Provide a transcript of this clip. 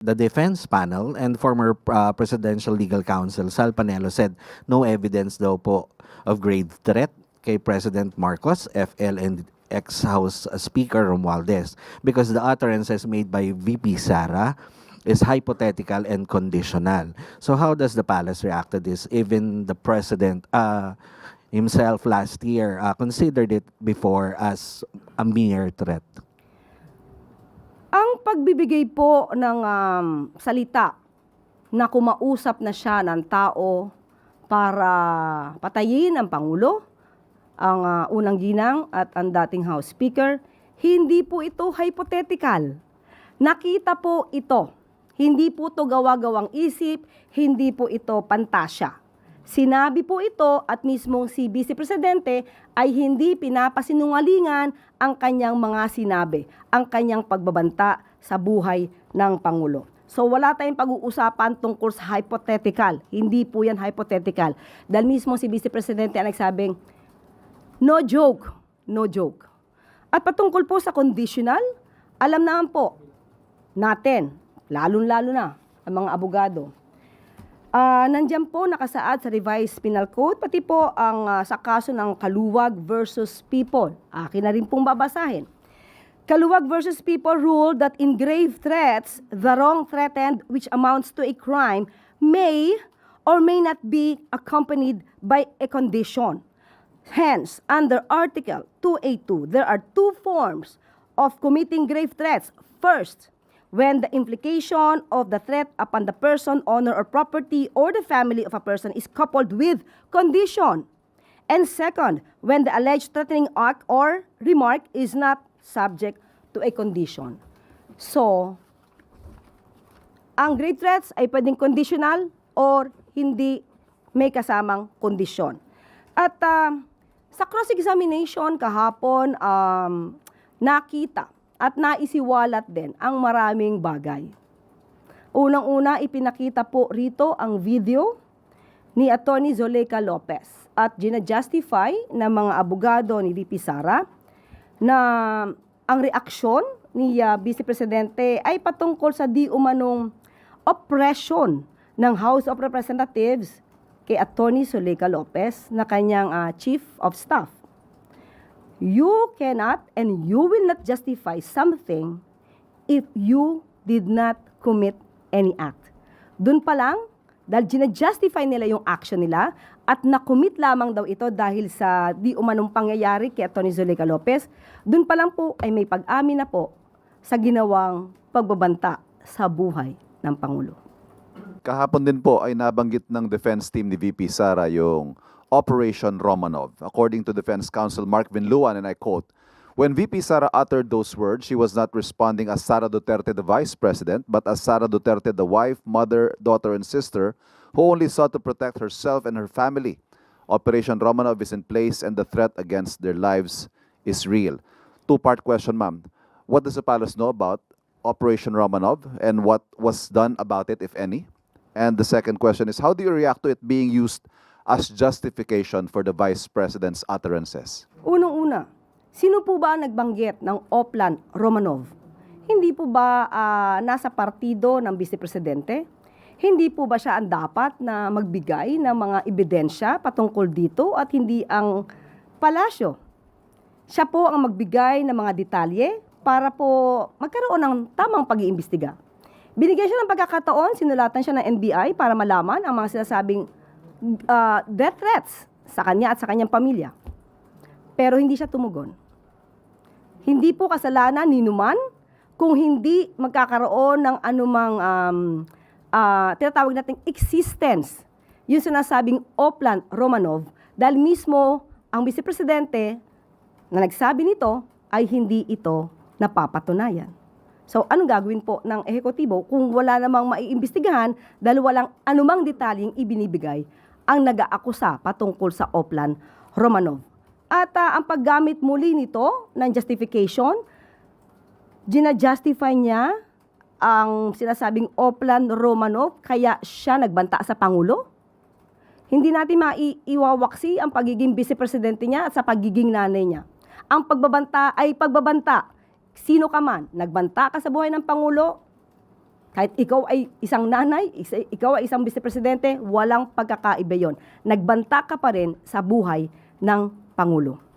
The defense panel and former presidential legal counsel Sal Panelo said no evidence daw po of grave threat kay President Marcos, FL, and ex-House Speaker Romualdez because the utterances made by VP Sara is hypothetical and conditional. So how does the palace react to this? Even the president himself last year considered it before as a mere threat. Ang pagbibigay po ng salita na kumausap na siya ng tao para patayin ang Pangulo, ang unang ginang at ang dating House Speaker, hindi po ito hypothetical. Nakita po ito. Hindi po ito gawa-gawang isip, hindi po ito pantasya. Sinabi po ito at mismong si Vice Presidente ay hindi pinapasinungalingan ang kanyang mga sinabi, ang kanyang pagbabanta sa buhay ng Pangulo. So wala tayong pag-uusapan tungkol sa hypothetical. Hindi po yan hypothetical. Dahil mismo si Vice Presidente ang nagsabing, no joke, no joke. At patungkol po sa conditional, alam naman po natin, lalong-lalo na ang mga abogado, nandiyan po nakasaad sa revised penal code, pati po ang sa kaso ng Kaluwag versus People. Akin na rin pong babasahin. Kaluwag versus People ruled that in grave threats, the wrong threatened which amounts to a crime may or may not be accompanied by a condition. Hence, under Article 282, there are two forms of committing grave threats. First, when the implication of the threat upon the person, honor, or property, or the family of a person is coupled with condition. And second, when the alleged threatening act or remark is not subject to a condition. So, ang grave threats ay pwedeng conditional or hindi may kasamang kondisyon. At sa cross-examination kahapon, nakita at naisiwalat din ang maraming bagay. Unang-una, ipinakita po rito ang video ni Atty. Zoleka Lopez at ginajustify ng mga abogado ni VP Sara na ang reaksyon ni Vice Presidente ay patungkol sa di umanong oppression ng House of Representatives kay Atty. Zoleka Lopez na kanyang Chief of Staff. You cannot and you will not justify something if you did not commit any act. Doon pa lang, dahil ginajustify nila yung action nila at nakomit lamang daw ito dahil sa di umanong pangyayari kay Atty. Zoleka Lopez, doon pa lang po ay may pag-amin na po sa ginawang pagbabanta sa buhay ng Pangulo. Kahapon din po ay nabanggit ng defense team ni VP Sara yung Operation Romanov. According to Defense Counsel Mark Vinluan, and I quote, "When VP Sara uttered those words, she was not responding as Sara Duterte, the Vice President, but as Sara Duterte, the wife, mother, daughter, and sister, who only sought to protect herself and her family. Operation Romanov is in place and the threat against their lives is real." Two-part question, ma'am. What does the palace know about Operation Romanov and what was done about it, if any? And the second question is, how do you react to it being used as justification for the Vice President's utterances? Unang-una, sino po ba nagbanggit ng Oplan Romanov? Hindi po ba nasa partido ng Vice Presidente? Hindi po ba siya ang dapat na magbigay ng mga ebidensya patungkol dito at hindi ang palasyo? Siya po ang magbigay ng mga detalye para po magkaroon ng tamang pag-iimbestiga. Binigyan siya ng pagkakataon, sinulatan siya ng NBI para malaman ang mga sinasabing death threats sa kanya at sa kanyang pamilya. Pero hindi siya tumugon. Hindi po kasalanan ni Numan kung hindi magkakaroon ng anumang tinatawag nating existence, yung sinasabing Oplan Romanov, dahil mismo ang Vice Presidente na nagsabi nito ay hindi ito napapatunayan. So, anong gagawin po ng ehekutibo kung wala namang maiimbestigahan dahil walang anumang detalyeng ibinibigay ang nag-aakusa patungkol sa Oplan Romanov. At ang paggamit muli nito ng justification, ginajustify niya ang sinasabing Oplan Romanov kaya siya nagbanta sa Pangulo. Hindi natin maiwawaksi ang pagiging Vice Presidente niya at sa pagiging nanay niya. Ang pagbabanta ay pagbabanta. Sino ka man, nagbanta ka sa buhay ng Pangulo, Kahit ikaw ay isang nanay, ikaw ay isang vice-presidente, walang pagkakaiba yon. Nagbanta ka pa rin sa buhay ng Pangulo.